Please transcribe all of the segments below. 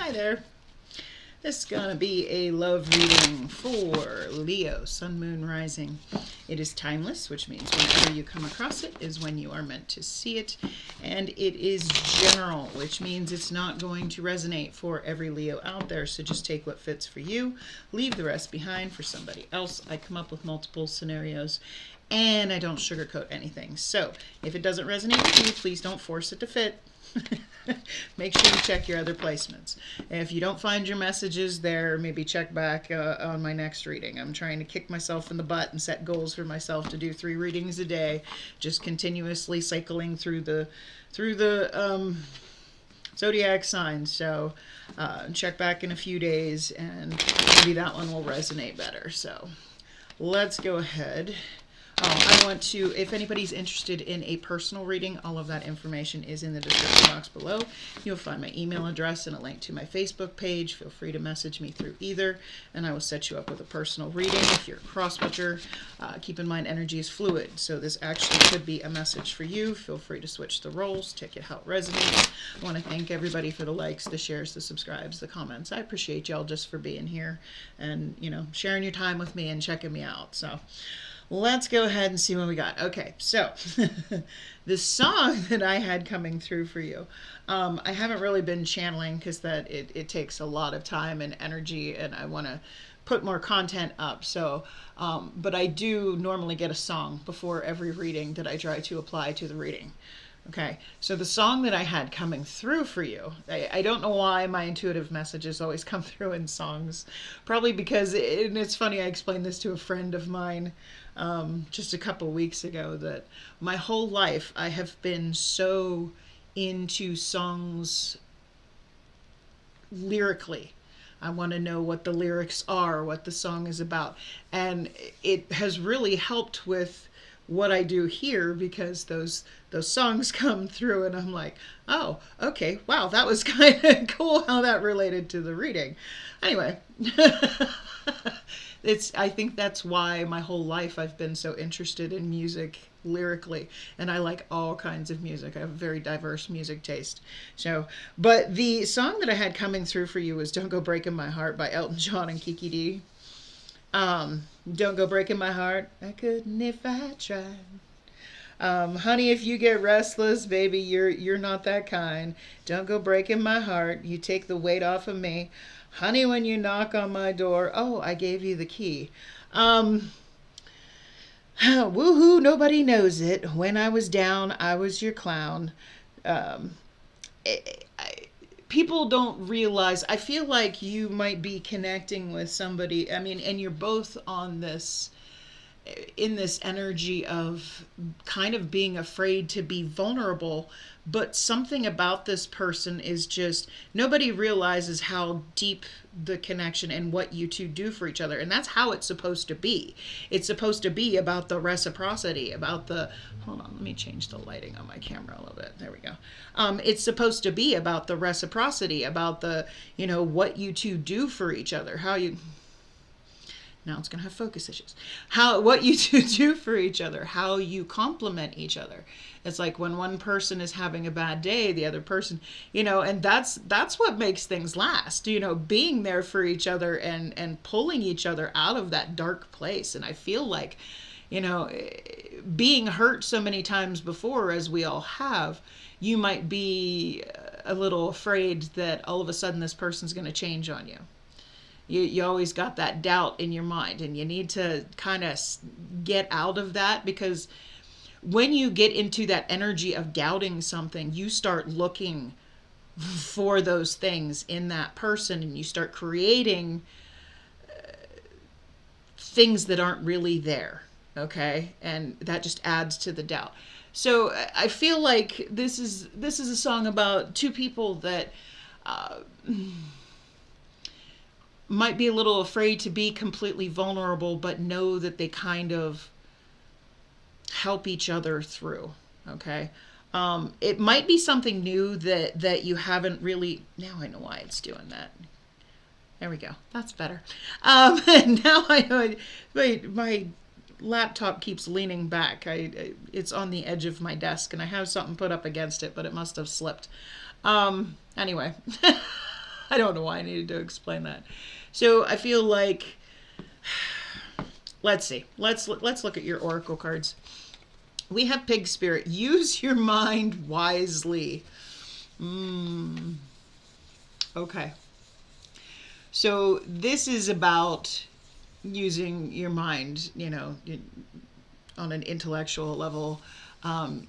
Hi there. This is going to be a love reading for Leo, Sun, Moon, Rising. It is timeless, which means whenever you come across it is when you are meant to see it. And it is general, which means it's not going to resonate for every Leo out there. So just take what fits for you, leave the rest behind for somebody else. I come up with multiple scenarios and I don't sugarcoat anything. So if it doesn't resonate with you, please don't force it to fit. Make sure you check your other placements. And if you don't find your messages there, maybe check back on my next reading. I'm trying to kick myself in the butt and set goals for myself to do 3 readings a day, just continuously cycling through the zodiac signs. So check back in a few days and maybe that one will resonate better. So let's go ahead. I want to, if anybody's interested in a personal reading, all of that information is in the description box below. You'll find my email address and a link to my Facebook page. Feel free to message me through either, and I will set you up with a personal reading. If you're a cross-watcher, keep in mind energy is fluid, so this actually could be a message for you. Feel free to switch the roles, check it how it resonates. I want to thank everybody for the likes, the shares, the subscribes, the comments. I appreciate y'all just for being here and, you know, sharing your time with me and checking me out. So let's go ahead and see what we got. Okay, so the song that I had coming through for you, I haven't really been channeling because that it takes a lot of time and energy, and I want to put more content up. So, but I do normally get a song before every reading that I try to apply to the reading. Okay, so the song that I had coming through for you, I don't know why my intuitive messages always come through in songs. Probably because, and it's funny, I explained this to a friend of mine just a couple weeks ago, that my whole life I have been so into songs lyrically. I want to know what the lyrics are, what the song is about. And it has really helped with what I do here, because those songs come through and I'm like, oh, okay, wow, that was kind of cool how that related to the reading. Anyway, I think that's why my whole life I've been so interested in music lyrically, and I like all kinds of music. I have a very diverse music taste. So, but the song that I had coming through for you was Don't Go Breaking My Heart by Elton John and Kiki D. Don't go breaking my heart, I couldn't if I tried. Honey, if you get restless, baby, you're not that kind. Don't go breaking my heart, you take the weight off of me. Honey, when you knock on my door, oh, I gave you the key. Woohoo, nobody knows it. When I was down, I was your clown. People don't realize, I feel like you might be connecting with somebody, I mean, and you're both on this, in this energy of kind of being afraid to be vulnerable, but something about this person is just, nobody realizes how deep the connection and what you two do for each other. And that's how it's supposed to be. It's supposed to be about the reciprocity, about the, hold on, let me change the lighting on my camera a little bit. There we go. It's supposed to be about the reciprocity, about the, you know, what you two do for each other, how you, now it's going to have focus issues. What you two do for each other, how you complement each other. It's like when one person is having a bad day, the other person, you know, and that's what makes things last, you know, being there for each other and pulling each other out of that dark place. And I feel like, you know, being hurt so many times before, as we all have, you might be a little afraid that all of a sudden this person's going to change on you. You always got that doubt in your mind, and you need to kind of get out of that, because when you get into that energy of doubting something, you start looking for those things in that person, and you start creating things that aren't really there, okay? And that just adds to the doubt. So I feel like this is a song about two people that might be a little afraid to be completely vulnerable, but know that they kind of help each other through. Okay. It might be something new that you haven't really, now I know why it's doing that. There we go. That's better. And now I know my laptop keeps leaning back. It's on the edge of my desk and I have something put up against it, but it must have slipped. Anyway, I don't know why I needed to explain that. So I feel like, let's see. Let's look at your oracle cards. We have Pig Spirit. Use your mind wisely. Okay. So this is about using your mind, on an intellectual level,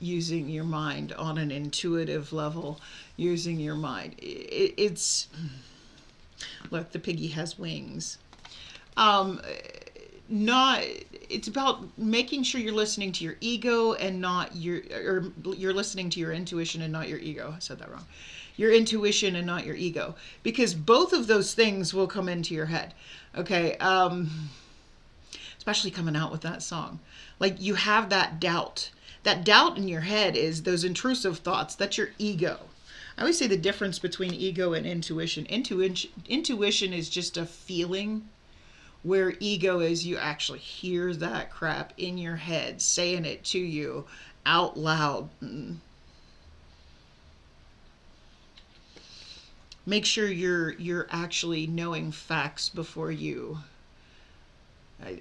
using your mind on an intuitive level, using your mind. It's, look, the piggy has wings. It's about making sure you're listening to your ego and not or you're listening to your intuition and not your ego. I said that wrong. Your intuition and not your ego, because both of those things will come into your head. Okay. Especially coming out with that song. Like, you have that doubt. That doubt in your head is those intrusive thoughts. That's your ego. I always say the difference between ego and intuition. Intuition is just a feeling, where ego is you actually hear that crap in your head, saying it to you out loud. Make sure you're actually knowing facts before you.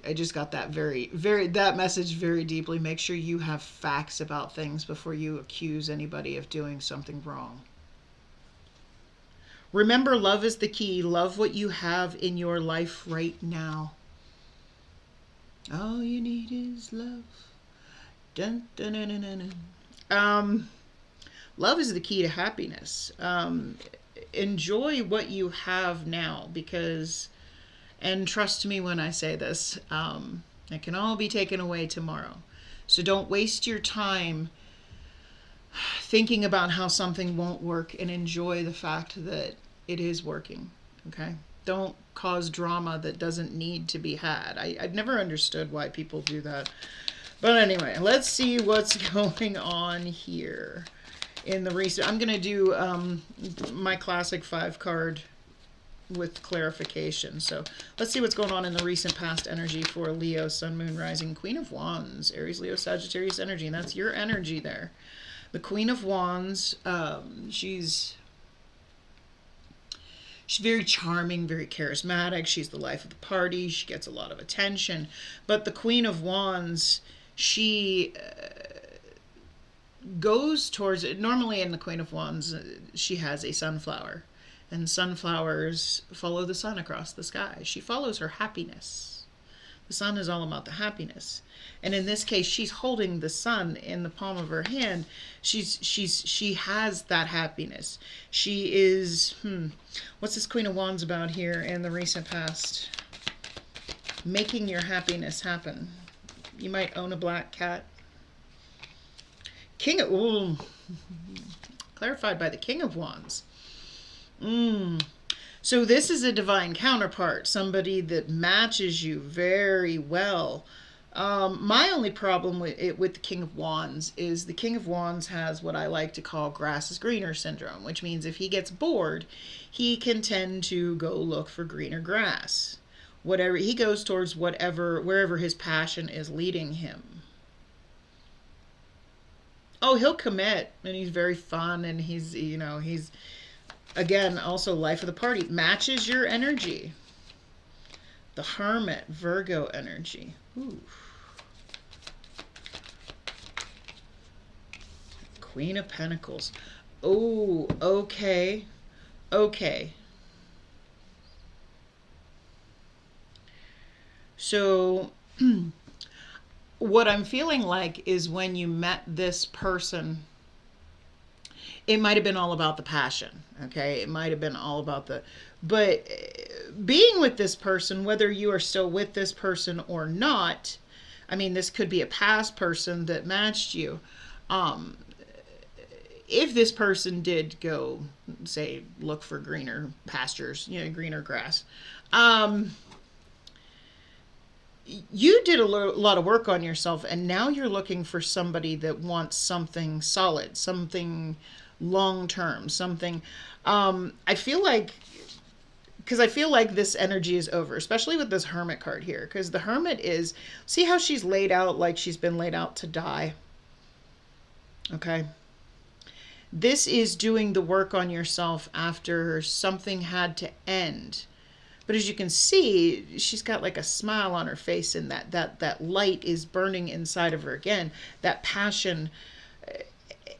I just got that that message very deeply. Make sure you have facts about things before you accuse anybody of doing something wrong. Remember, love is the key. Love what you have in your life right now. All you need is love. Dun, dun, dun, dun, dun. Love is the key to happiness. Enjoy what you have now, because, and trust me when I say this, it can all be taken away tomorrow. So don't waste your time thinking about how something won't work, and enjoy the fact that it is working. Okay? Don't cause drama that doesn't need to be had. I've never understood why people do that. But anyway, let's see what's going on here in the recent. I'm going to do my classic 5-card with clarification. So let's see what's going on in the recent past energy for Leo, Sun, Moon, Rising, Queen of Wands, Aries, Leo, Sagittarius energy. And that's your energy there. The Queen of Wands, she's very charming, very charismatic. She's the life of the party. She gets a lot of attention. But the Queen of Wands, she goes towards it. Normally in the Queen of Wands, she has a sunflower. And sunflowers follow the sun across the sky. She follows her happiness. The sun is all about the happiness. And in this case, she's holding the sun in the palm of her hand. She has that happiness. She is, what's this Queen of Wands about here in the recent past? Making your happiness happen. You might own a black cat. Clarified by the King of Wands. So this is a divine counterpart, somebody that matches you very well. My only problem with the King of Wands is the King of Wands has what I like to call grass is greener syndrome, which means if he gets bored, he can tend to go look for greener grass. Whatever he goes towards, wherever his passion is leading him. Oh, he'll commit, and he's very fun, and he's again, also life of the party. Matches your energy. The Hermit, Virgo energy. Ooh. Queen of Pentacles. Oh, okay. Okay. So, what I'm feeling like is when you met this person, it might have been all about the passion, okay? It might have been all about but being with this person, whether you are still with this person or not, I mean, this could be a past person that matched you. If this person did go, say, look for greener pastures, greener grass, you did a lot of work on yourself, and now you're looking for somebody that wants something solid, something long-term, something, I feel like this energy is over, especially with this Hermit card here, because the Hermit is, see how she's laid out like she's been laid out to die? Okay. This is doing the work on yourself after something had to end. But as you can see, she's got like a smile on her face, and that light is burning inside of her again. That passion.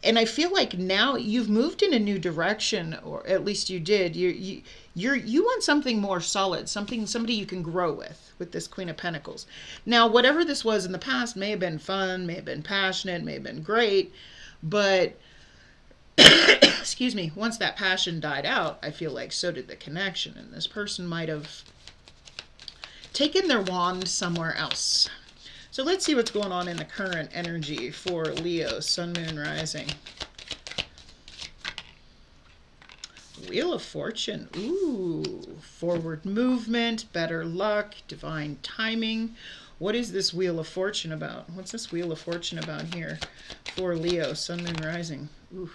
And I feel like now you've moved in a new direction, or at least you did. You want something more solid, somebody you can grow with this Queen of Pentacles. Now, whatever this was in the past may have been fun, may have been passionate, may have been great, but excuse me, once that passion died out, I feel like so did the connection, and this person might have taken their wand somewhere else. So let's see what's going on in the current energy for Leo, Sun, Moon, Rising. Wheel of Fortune. Ooh, forward movement, better luck, divine timing. What is this Wheel of Fortune about? What's this Wheel of Fortune about here for Leo, Sun, Moon, Rising? Ooh.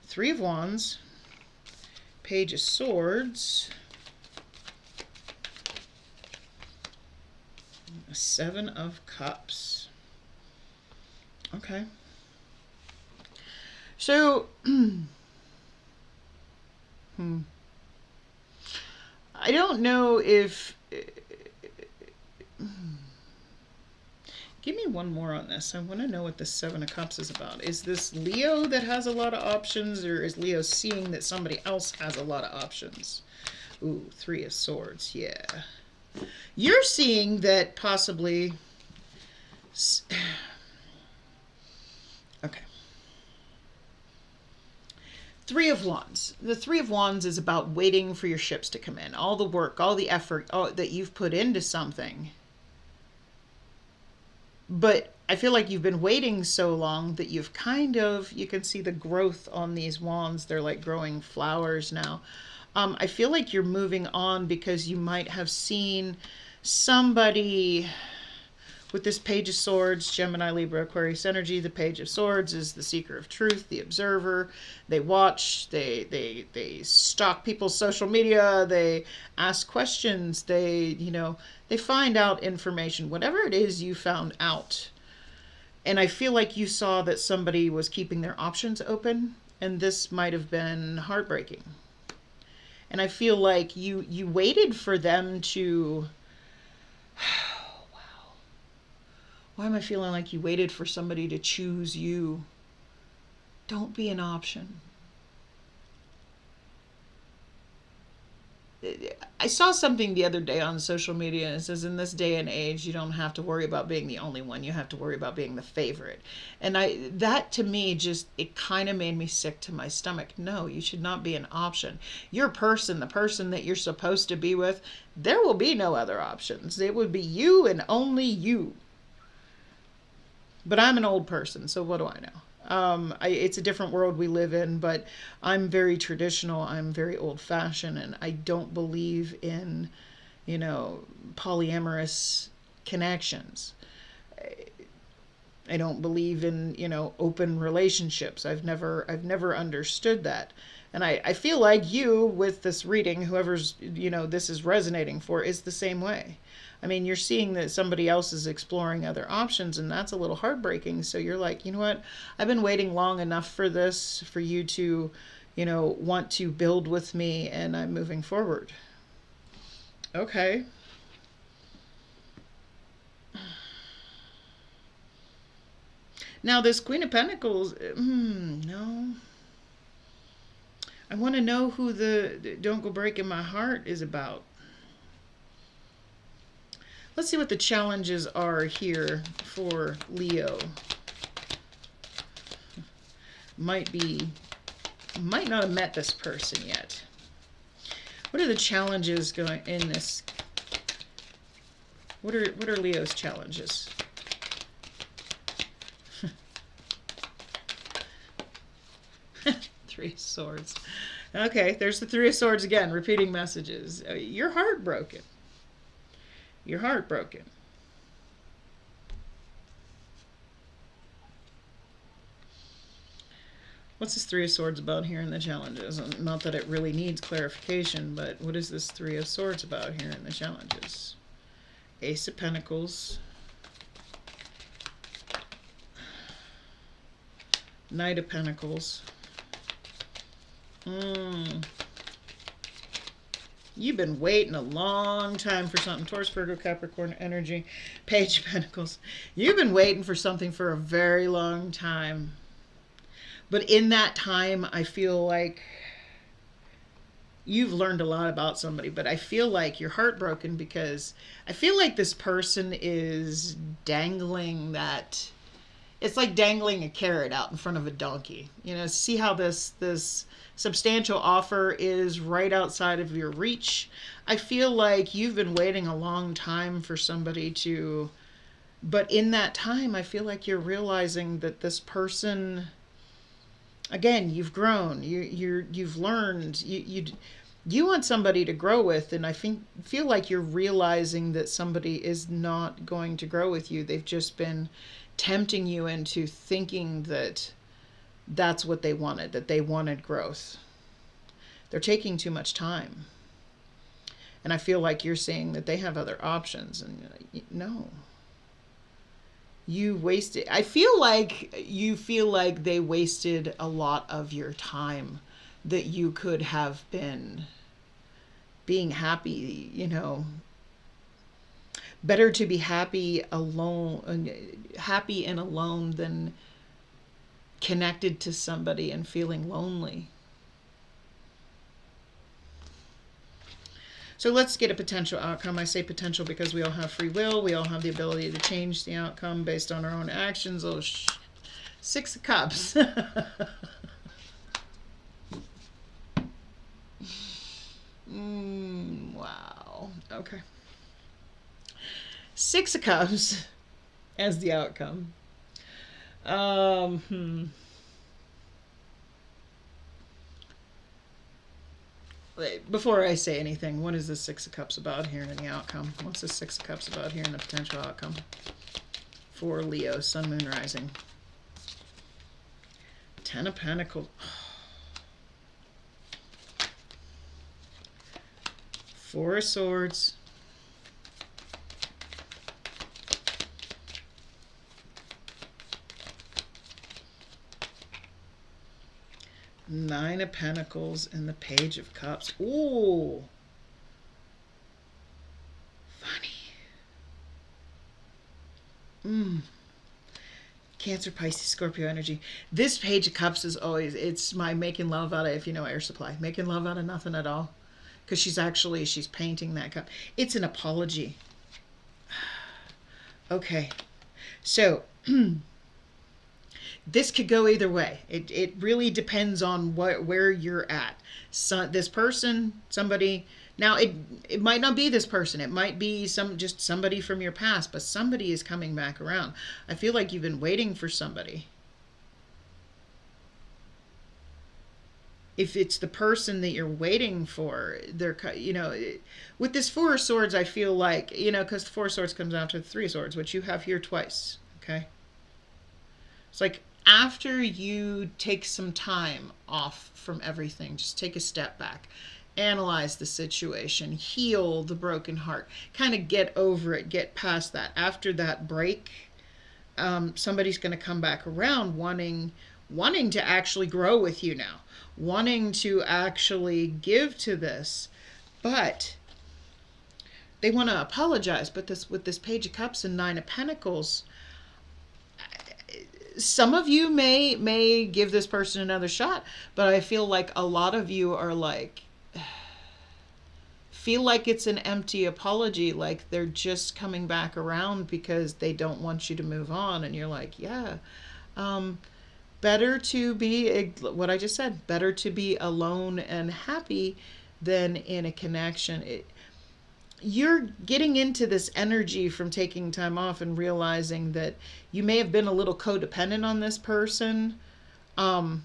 Three of Wands, Page of Swords, Seven of Cups. Okay. So, I don't know if... Give me one more on this. I want to know what the Seven of Cups is about. Is this Leo that has a lot of options, or is Leo seeing that somebody else has a lot of options? Ooh, Three of Swords, yeah. You're seeing that possibly... Okay. Three of Wands. The Three of Wands is about waiting for your ships to come in. All the work, all the effort that you've put into something. But I feel like you've been waiting so long that you've kind of, you can see the growth on these wands. They're like growing flowers now. I feel like you're moving on because you might have seen somebody with this Page of Swords, Gemini, Libra, Aquarius energy. The Page of Swords is the seeker of truth, the observer. They watch, they stalk people's social media, they ask questions, they find out information, whatever it is you found out. And I feel like you saw that somebody was keeping their options open, and this might have been heartbreaking. And I feel like you waited for them to... Wow. Why am I feeling like you waited for somebody to choose you? Don't be an option. I saw something the other day on social media, and it says, in this day and age, you don't have to worry about being the only one. You have to worry about being the favorite. And that to me, just, it kind of made me sick to my stomach. No, you should not be an option. Your person, the person that you're supposed to be with, there will be no other options. It would be you and only you. But I'm an old person, so what do I know? It's a different world we live in, but I'm very traditional. I'm very old-fashioned, and I don't believe in, polyamorous connections. I don't believe in, open relationships. I've never understood that. And I feel like you, with this reading, whoever's, this is resonating for, is the same way. I mean, you're seeing that somebody else is exploring other options, and that's a little heartbreaking. So you're like, you know what? I've been waiting long enough for this, for you to, want to build with me, and I'm moving forward. Okay. Now, this Queen of Pentacles, no. I want to know who the Don't Go Breaking My Heart is about. Let's see what the challenges are here for Leo. Might not have met this person yet. What are the challenges going in this? What are Leo's challenges? Three of Swords. Okay, there's the Three of Swords again, repeating messages. You're heartbroken. You're heartbroken. What's this Three of Swords about here in the challenges? Not that it really needs clarification, but what is this Three of Swords about here in the challenges? Ace of Pentacles. Knight of Pentacles. Mm. You've been waiting a long time for something. Taurus, Virgo, Capricorn energy. Page of Pentacles. You've been waiting for something for a very long time. But in that time, I feel like you've learned a lot about somebody, but I feel like you're heartbroken because I feel like this person is dangling that. It's like dangling a carrot out in front of a donkey. You know, see how this substantial offer is right outside of your reach. I feel like you've been waiting a long time for somebody to, but in that time, I feel like you're realizing that this person, again, you've grown, you've learned, you want somebody to grow with, and I feel like you're realizing that somebody is not going to grow with you. They've just been tempting you into thinking that that's what they wanted, that they wanted growth. They're taking too much time. And I feel like you're saying that they have other options, and no. You wasted, I feel like you feel like they wasted a lot of your time that you could have been being happy, you know. Better to be happy alone, happy and alone than connected to somebody and feeling lonely. So let's get a potential outcome. I say potential because we all have free will. We all have the ability to change the outcome based on our own actions. Oh, Six of Cups. Wow. Okay. Six of Cups as the outcome. Before I say anything, what is the Six of Cups about here in the outcome? What's the Six of Cups about here in the potential outcome for Leo, Sun, Moon, Rising? Ten of Pentacles. Four of Swords. Nine of Pentacles and the Page of Cups. Ooh. Funny. Cancer, Pisces, Scorpio energy. This Page of Cups is always, it's my making love out of, if you know, Air Supply. Making love out of nothing at all. Because she's painting that cup. It's an apology. Okay. So, this could go either way. It really depends on where you're at. So, this person, somebody. Now, it might not be this person. It might be just somebody from your past, but somebody is coming back around. I feel like you've been waiting for somebody. If it's the person that you're waiting for, they're, you know, with this Four of Swords, I feel like, you know, because the Four of Swords comes after the Three of Swords, which you have here twice. Okay. It's like, after you take some time off from everything, just take a step back, analyze the situation, heal the broken heart, kind of get over it, get past that. After that break, somebody's going to come back around wanting to actually grow with you now, wanting to actually give to this, but they want to apologize. But with this Page of Cups and Nine of Pentacles, some of you may give this person another shot, but I feel like a lot of you are like, feel like it's an empty apology, like they're just coming back around because they don't want you to move on. And you're like, yeah, better to be, what I just said, better to be alone and happy than in a connection. You're getting into this energy from taking time off and realizing that you may have been a little codependent on this person, that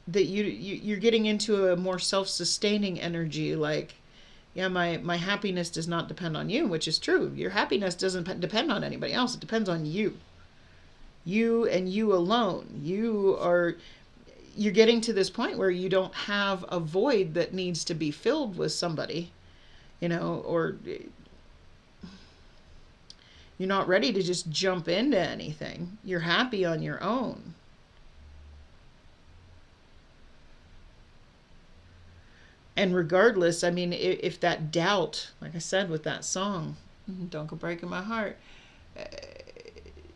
you're getting into a more self-sustaining energy, like, yeah, my happiness does not depend on you, which is true. Your happiness doesn't depend on anybody else. It depends on you. You and you alone. You're getting to this point where you don't have a void that needs to be filled with somebody, you know, or you're not ready to just jump into anything. You're happy on your own. And regardless, I mean, if that doubt, like I said with that song, Don't Go Breaking My Heart,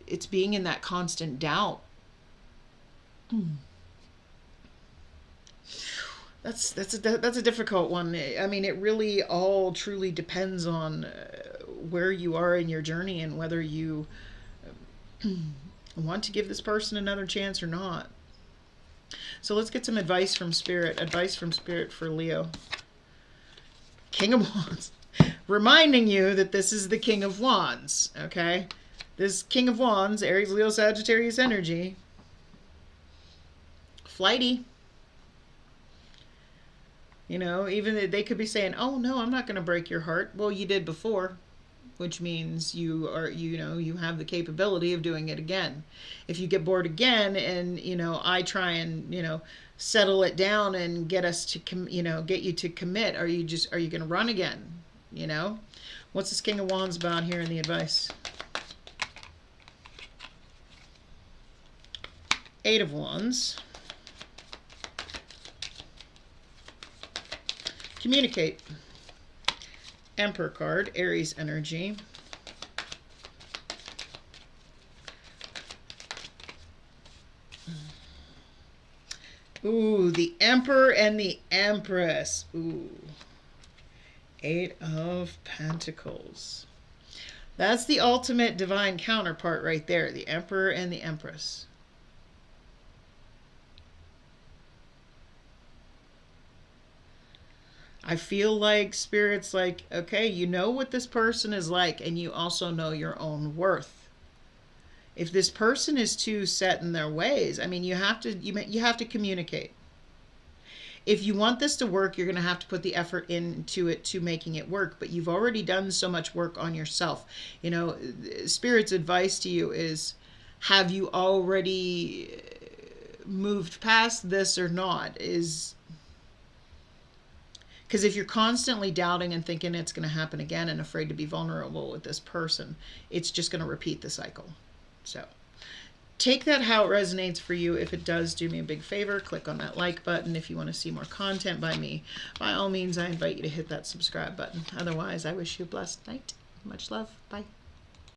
it's being in that constant doubt. That's a difficult one. I mean, it really all truly depends on where you are in your journey and whether you want to give this person another chance or not. So let's get some advice from Spirit. Advice from Spirit for Leo. King of Wands. Reminding you that this is the King of Wands, okay? This King of Wands, Aries, Leo, Sagittarius energy. Flighty. You know, even they could be saying, "Oh no, I'm not going to break your heart." Well, you did before, which means you are, you have the capability of doing it again. If you get bored again, and I try and settle it down and get us to get you to commit, are you going to run again? What's this King of Wands about here in the advice? Eight of Wands. Communicate. Emperor card, Aries energy. Ooh, the Emperor and the Empress. Ooh. Eight of Pentacles. That's the ultimate divine counterpart right there, the Emperor and the Empress. I feel like Spirit's like, okay, you know what this person is like, and you also know your own worth. If this person is too set in their ways, I mean, you have to communicate. If you want this to work, you're going to have to put the effort into it to making it work, but you've already done so much work on yourself. Spirit's advice to you is, have you already moved past this or not? Because if you're constantly doubting and thinking it's going to happen again and afraid to be vulnerable with this person, it's just going to repeat the cycle. So take that how it resonates for you. If it does, do me a big favor. Click on that like button. If you want to see more content by me, by all means, I invite you to hit that subscribe button. Otherwise, I wish you a blessed night. Much love. Bye.